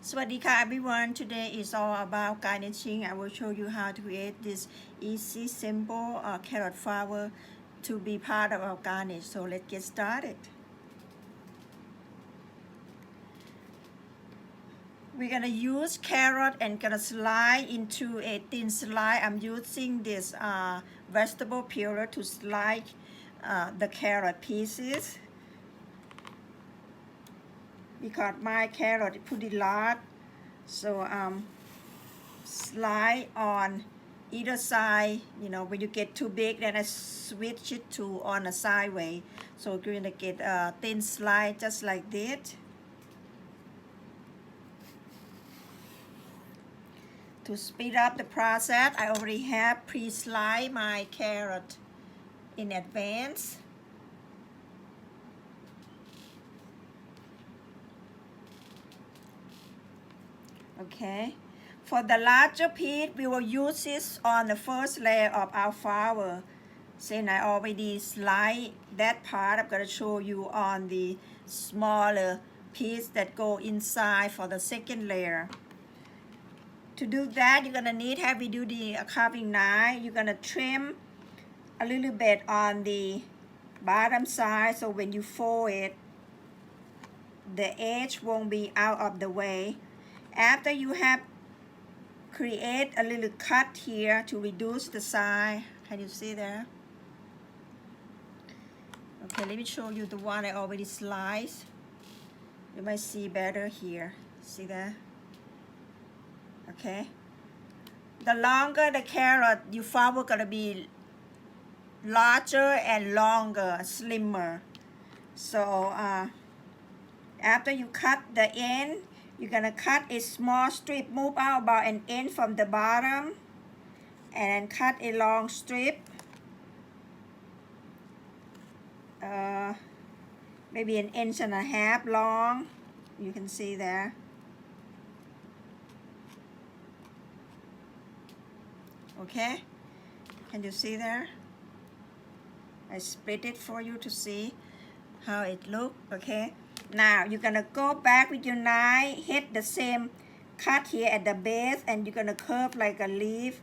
Swadika everyone, today is all about garnishing. I will show you how to create this easy, simple carrot flower to be part of our garnish. So let's get started. We're gonna use carrot and gonna slide into a thin slide. I'm using this vegetable peeler to slide the carrot pieces because my carrot is pretty large. So slide on either side. When you get too big, then I switch it to on a sideway. So you're gonna get a thin slide just like this. To speed up the process, I already have pre-sliced my carrot in advance. Okay. For the larger piece, we will use this on the first layer of our flower. Since I already sliced that part, I'm going to show you on the smaller piece that go inside for the second layer. To do that, you're going to need heavy duty carving knife. You're going to trim a little bit on the bottom side so when you fold it, the edge won't be out of the way. After you have create a little cut here to reduce the size. Can you see there? Okay, let me show you the one I already sliced. You might see better here. See that? Okay. The longer the carrot, your flower gonna be larger and longer, slimmer. So after you cut the end, you're gonna cut a small strip, move out about an inch from the bottom, and cut a long strip. Maybe an inch and a half long. You can see there. Okay, can you see there? I split it for you to see how it looks. Okay, now you're gonna go back with your knife, hit the same cut here at the base, and you're gonna curve like a leaf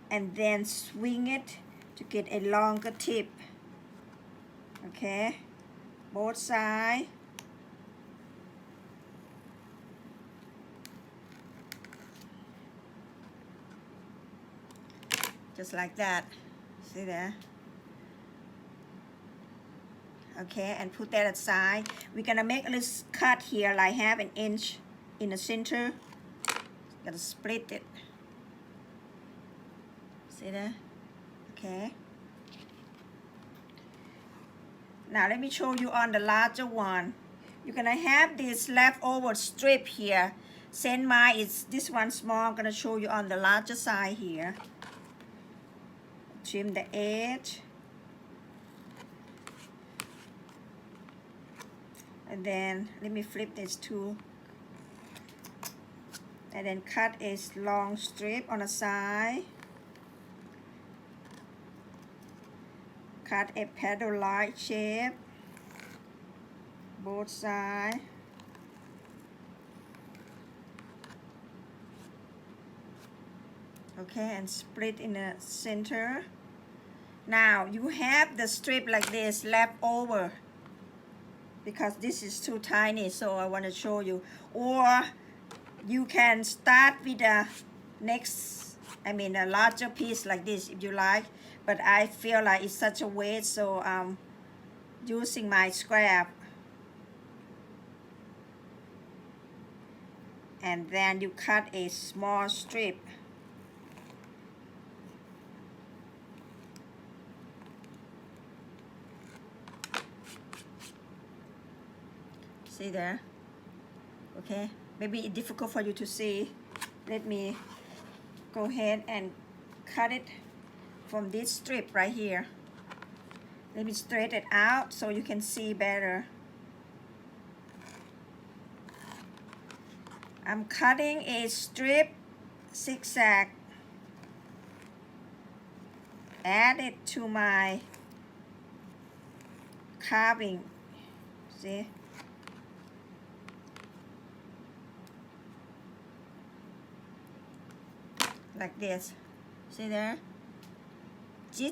and then swing it to get a longer tip. Okay, both sides. Just like that. See there? Okay, and put that aside. We're gonna make a little cut here, like half an inch in the center. Gotta split it. See that? Okay. Now let me show you on the larger one. You're gonna have this leftover strip here. Since mine is this one small, I'm gonna show you on the larger side here. Trim the edge. And then let me flip this too. And then cut a long strip on the side. Cut a petal-like shape. Both sides. Okay, and split in the center. Now you have the strip like this left over because this is too tiny, so I want to show you. Or you can start with a a larger piece like this if you like, but I feel like it's such a weight, so I'm using my scrap. And then you cut a small strip. See there? Okay, maybe it's difficult for you to see. Let me go ahead and cut it from this strip right here. Let me straighten it out so you can see better. I'm cutting a strip zigzag. Add it to my carving. See? like this. See there?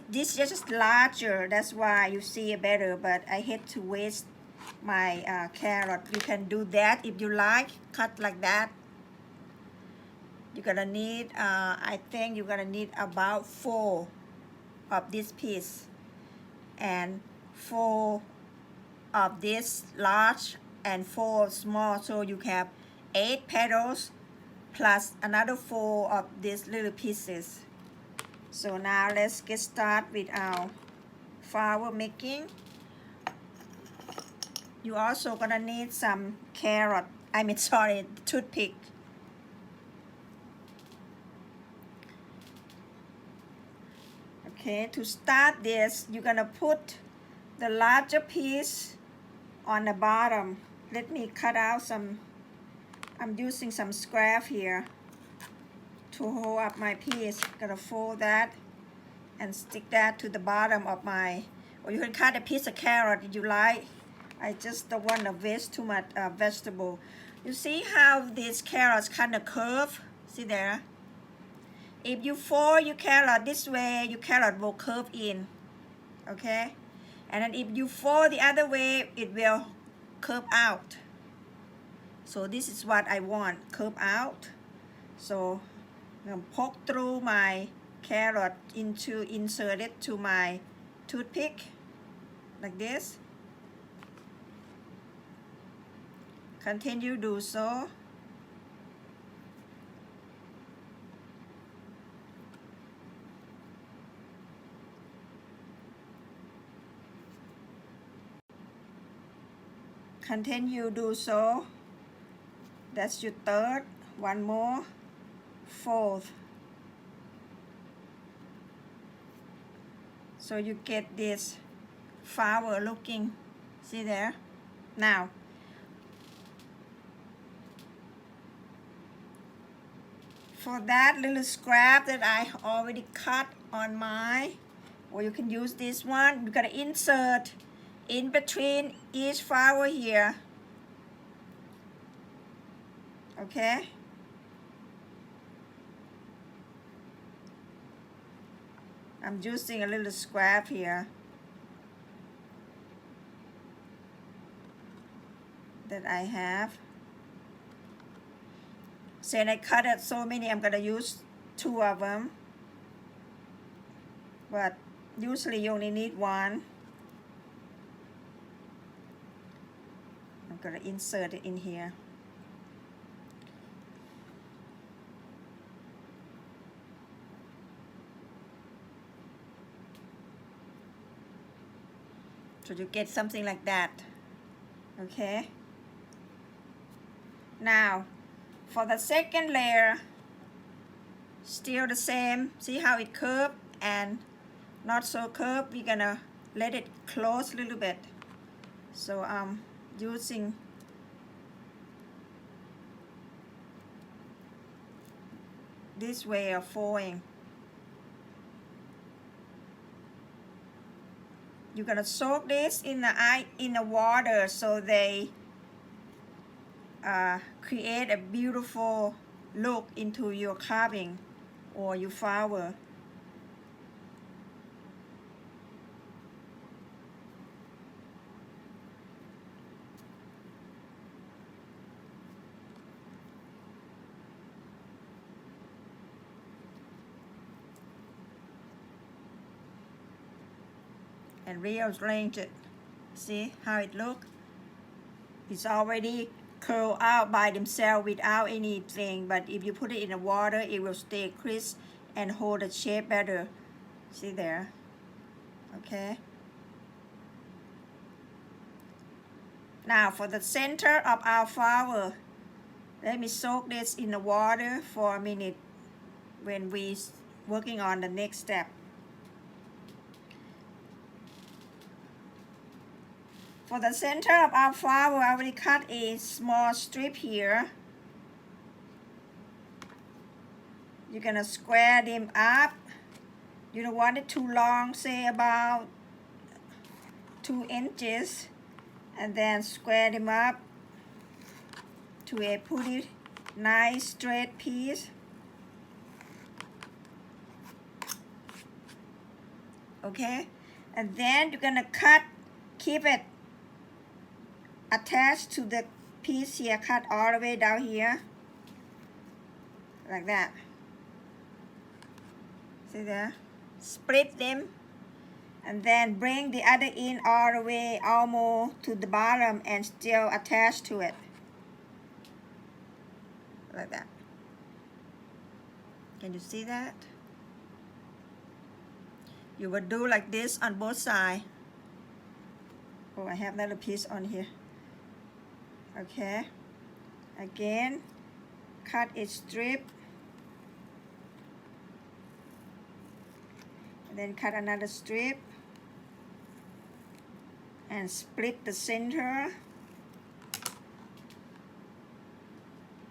This is just larger, that's why you see it better, but I hate to waste my carrot. You can do that if you like, cut like that. You're gonna need, I think you're gonna need about 4 of this piece and 4 of this large and 4 small, so you have 8 petals plus another 4 of these little pieces. So now let's get started with our flower making. You also gonna need some carrot, sorry, toothpick. Okay, to start this, you're gonna put the larger piece on the bottom. Let me cut out some, I'm using some scrap here to hold up my piece. Gonna fold that and stick that to the bottom of my, or you can cut a piece of carrot if you like. I just don't want to waste too much vegetable. You see how these carrots kind of curve? See there? If you fold your carrot this way, your carrot will curve in, okay? And then if you fold the other way, it will curve out. So this is what I want, curve out. So I'm gonna poke through my carrot insert it to my toothpick, like this. Continue do so. Continue do so. That's your third. One more. Fourth. So you get this flower looking. See there? Now, for that little scrap that I already cut on my, or you can use this one, you're gonna insert in between each flower here. Okay? I'm using a little scrap here that I have. Since I cut it so many, I'm gonna use 2 of them. But usually you only need 1. I'm gonna insert it in here. So you get something like that. Okay? Now, for the second layer, still the same. See how it curved and not so curved? We're gonna let it close a little bit. So I'm using this way of folding. You're gonna soak this in the water so they create a beautiful look into your carving or your flower. And rearrange it. See how it look? It's already curl out by themselves without anything, but if you put it in the water, it will stay crisp and hold the shape better. See there? Okay. Now for the center of our flower, let me soak this in the water for a minute when we working on the next step. For the center of our flower, I already cut a small strip here. You're gonna square them up. You don't want it too long, say about 2 inches, and then square them up to a pretty nice straight piece. okay? And then you're gonna cut, keep it attached to the piece here, cut all the way down here, like that. See there? Split them, and then bring the other end all the way almost to the bottom and still attached to it, like that. Can you see that? You will do like this on both sides. Oh, I have another piece on here. Okay. Again, cut a strip. And then cut another strip. And split the center.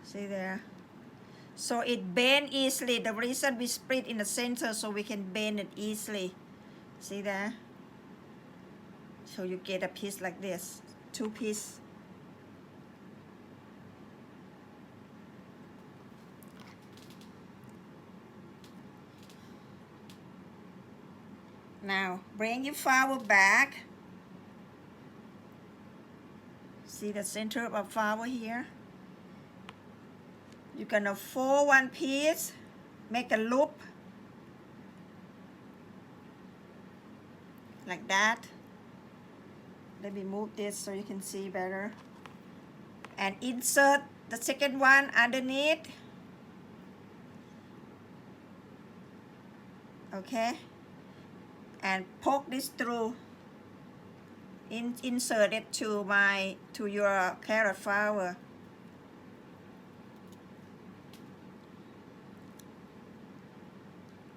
See there? So it bend easily. The reason we split in the center so we can bend it easily. See there? So you get a piece like this, 2 pieces. Now bring your flower back. See the center of our flower here? You're gonna fold one piece, make a loop like that. Let me move this so you can see better. And insert the second one underneath. Okay. And poke this through. Insert it to your carrot flower.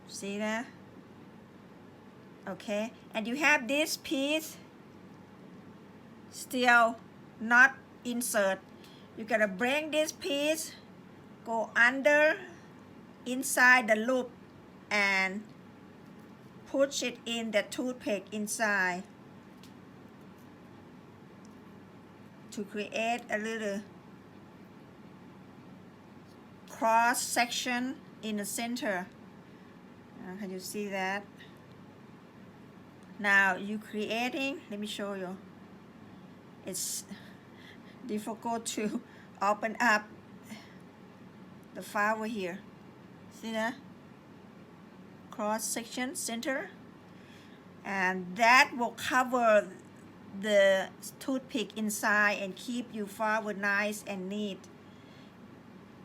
See that? Okay. And you have this piece still not insert. You're gonna bring this piece, go under, inside the loop, and push it in the toothpick inside to create a little cross section in the center. Can you see that? Now you creating, let me show you. It's difficult to open up the flower here. See that? Cross section center, and that will cover the toothpick inside and keep your flower nice and neat.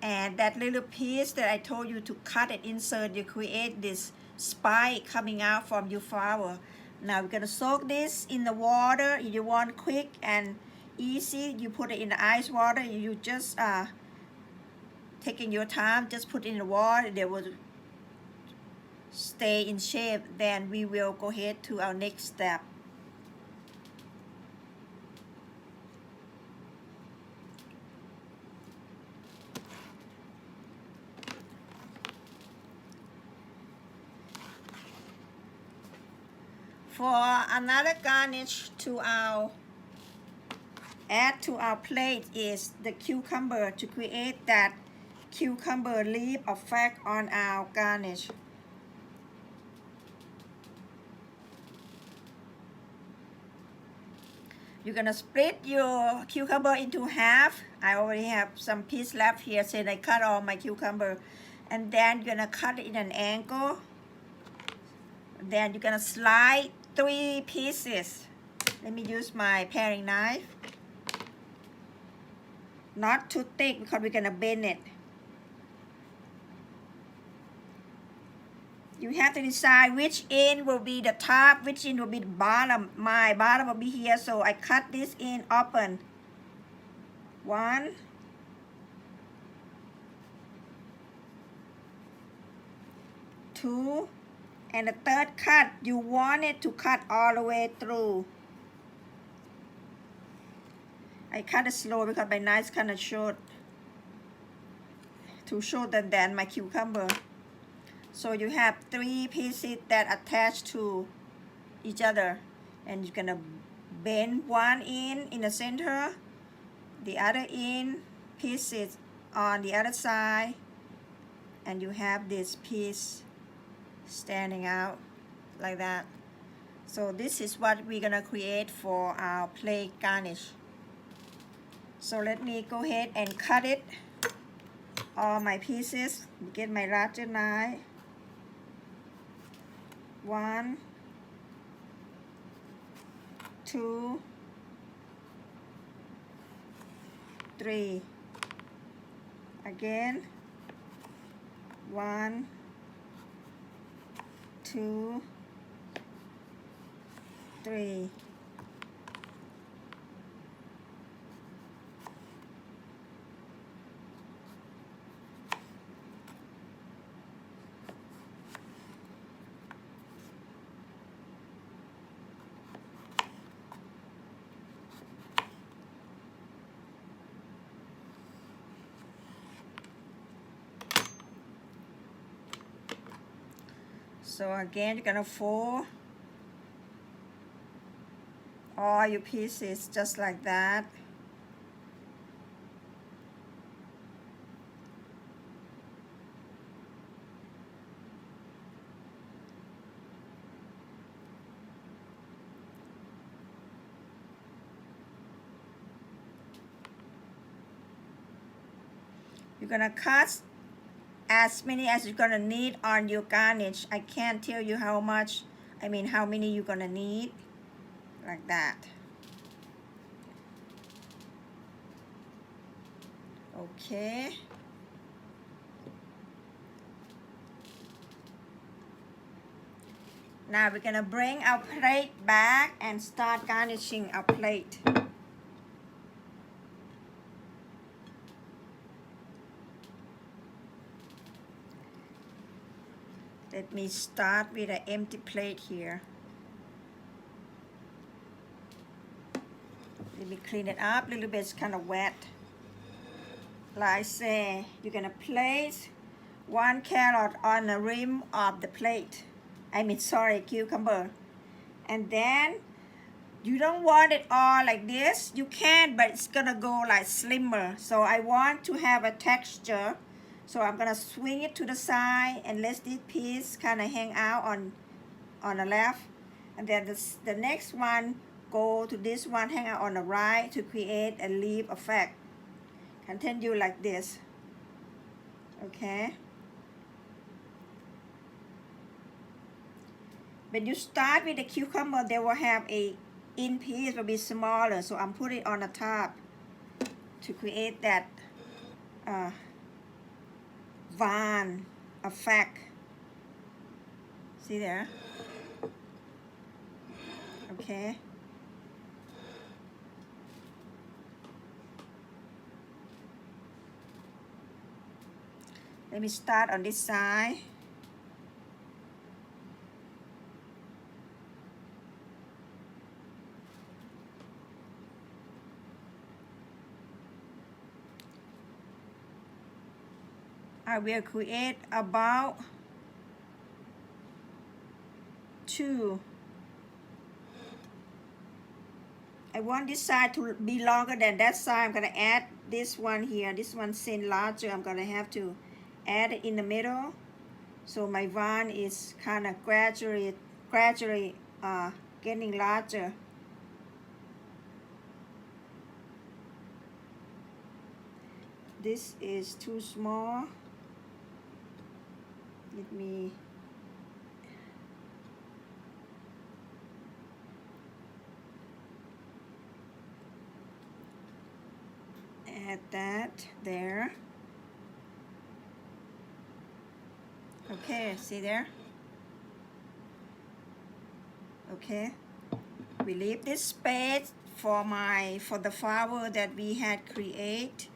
And that little piece that I told you to cut and insert, you create this spike coming out from your flower. Now we're gonna soak this in the water. If you want quick and easy, you put it in the ice water. You just taking your time, just put it in the water. They will stay in shape. Then we will go ahead to our next step. For another garnish to add to our plate is the cucumber, to create that cucumber leaf effect on our garnish. You're gonna split your cucumber into half. I already have some piece left here, so I cut all my cucumber. And then you're gonna cut it in an angle. Then you're gonna slide 3 pieces. Let me use my paring knife. Not too thick because we're gonna bend it. You have to decide which end will be the top, which end will be the bottom. My bottom will be here, so I cut this end open. 1, 2, and the third cut, you want it to cut all the way through. I cut it slow because my knife's kind of short, too shorter than my cucumber. So you have 3 pieces that attach to each other, and you're gonna bend one end in the center, the other end pieces on the other side, and you have this piece standing out like that. So this is what we're gonna create for our plate garnish. So let me go ahead and cut it, all my pieces. Get my larger knife. 1, 2, 3. Again. 1, 2, 3. So again, you're gonna fold all your pieces just like that. You're gonna cut as many as you're gonna need on your garnish. I can't tell you how much, how many you're gonna need, like that. Okay. Now we're gonna bring our plate back and start garnishing our plate. Let me start with an empty plate here. Let me clean it up a little bit, it's kind of wet. Like I say, you're gonna place 1 carrot on the rim of the plate. Cucumber. And then, you don't want it all like this. You can, but it's gonna go like slimmer. So I want to have a texture. So I'm gonna swing it to the side and let this piece kind of hang out on the left. And then the next one go to this one, hang out on the right to create a leaf effect. Continue like this. Okay. When you start with the cucumber, they will have a in piece will be smaller. So I'm putting it on the top to create that van effect. See there? Okay. Let me start on this side. I will create about 2. I want this side to be longer than that side. I'm gonna add this one here. This one seems larger. I'm gonna have to add it in the middle. So my van is kind of gradually getting larger. This is too small. Let me add that there. Okay, see there? Okay. We leave this space for the flower that we had created.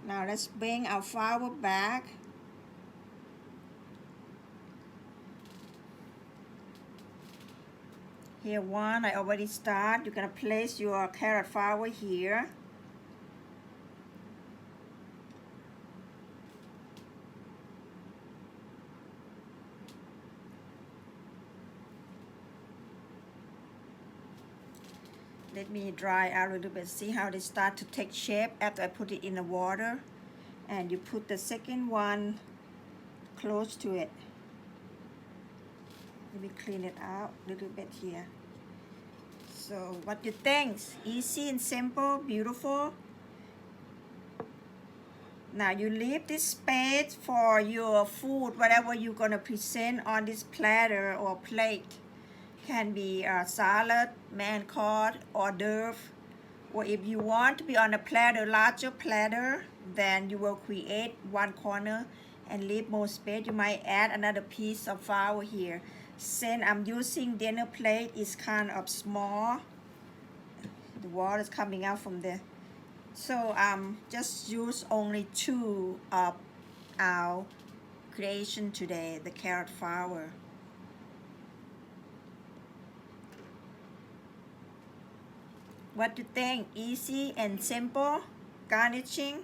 Now let's bring our flower back. Here one, I already start. You're gonna place your carrot flower here. Let me dry out a little bit. See how they start to take shape after I put it in the water. and you put the second one close to it. Let me clean it out a little bit here. So what you think? Easy and simple, beautiful. Now you leave this space for your food, whatever you're gonna present on this platter or plate. Can be a salad, main course, hors d'oeuvre. Or if you want to be on a platter, larger platter, then you will create one corner and leave more space. You might add another piece of flour here. Since I'm using dinner plate, it's kind of small. The water is coming out from there. So just use only 2 of our creation today, the carrot flour. What do you think? Easy and simple garnishing.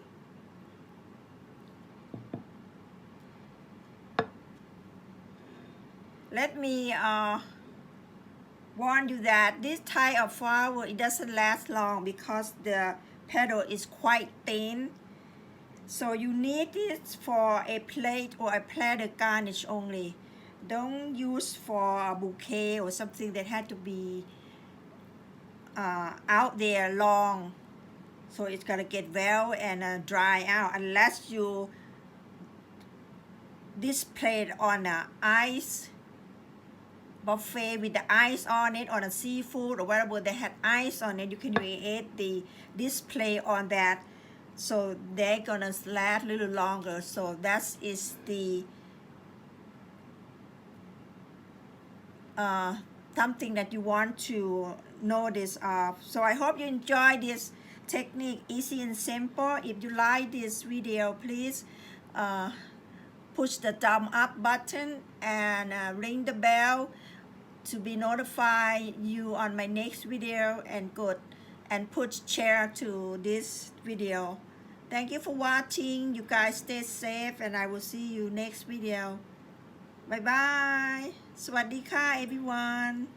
Let me warn you that this type of flour, it doesn't last long because the petal is quite thin. So you need it for a plate or a platter garnish only. Don't use for a bouquet or something that had to be out there long. So it's gonna get well and dry out unless you display it on an ice buffet with the ice on it, on a seafood or whatever that had ice on it. You can create the display on that, so they're gonna last a little longer. So that is the something that you want to notice of. So I hope you enjoy this technique, easy and simple. If you like this video, please push the thumb up button and ring the bell to be notified you on my next video, and push share to this video. Thank you for watching. You guys stay safe and I will see you next video. Bye bye. สวัสดีค่ะ everyone.